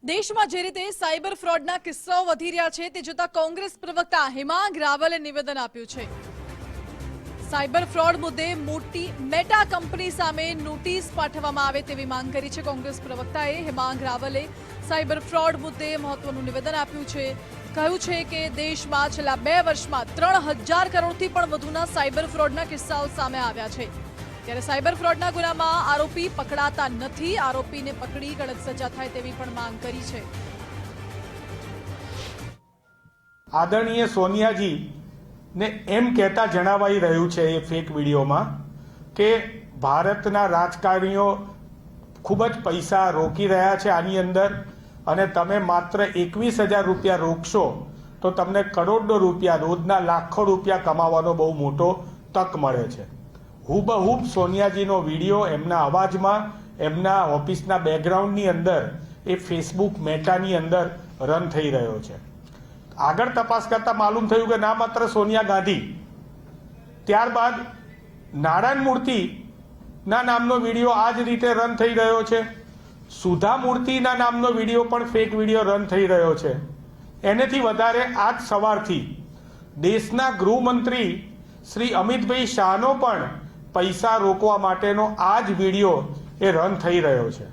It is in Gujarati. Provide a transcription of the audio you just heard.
દેશમાં જે રીતે સાયબર ફ્રોડના કિસ્સાઓ વધી રહ્યા છે તે જોતા કોંગ્રેસ પ્રવક્તા હેમાંગ રાવલે નિવેદન આપ્યું છે। સાયબર ફ્રોડ મુદ્દે મોટી મેટા કંપની સામે નોટિસ પાઠવવામાં આવે તેવી માંગ કરી છે। કોંગ્રેસ પ્રવક્તાએ હેમાંગ રાવલે સાયબર ફ્રોડ મુદ્દે મહત્વનું નિવેદન આપ્યું છે। કહ્યું છે કે દેશમાં છેલ્લા 2 વર્ષમાં 3000 કરોડથી પણ વધુના સાયબર ફ્રોડના કિસ્સાઓ સામે આવ્યા છે। ત્યારે સાયબર ફ્રોડના ગુનામાં આરોપી પકડાતા નથી। આરોપીને પકડી કડક સજા થાય તેવી પણ માંગ કરી છે। આદરણીય સોનિયાજી ને એમ કહેતા જણાવાઈ રહ્યું છે એ ફેક વિડીયોમાં કે ભારતના રાજકારણીઓ ખૂબ જ પૈસા રોકી રહ્યા છે આની અંદર, અને તમે માત્ર 21,000 રૂપિયા રોકશો તો તમને કરોડો રૂપિયા, રોજના લાખો રૂપિયા કમાવાનો બહુ મોટો તક મળે છે। હુબહુબ સોનિયાજીનો વિડીયો એમના અવાજમાં, એમના ઓફિસના બેકગ્રાઉન્ડની અંદર એ ફેસબુક મેટાની અંદર રન થઈ રહ્યો છે। આગળ તપાસ કરતા માલુમ થયું કે ના માત્ર સોનિયા ગાંધી, ત્યારબાદ નારાયણ મૂર્તિના નામનો વિડીયો આ જ રીતે રન થઈ રહ્યો છે। સુધા મૂર્તિના નામનો વિડીયો પણ ફેક વિડીયો રન થઈ રહ્યો છે। એનેથી વધારે આજ સવારથી દેશના ગૃહમંત્રી શ્રી અમિતભાઈ શાહનો પણ પૈસા રોકવા માટેનો આ જ વિડીયો એ રન થઈ રહ્યો છે।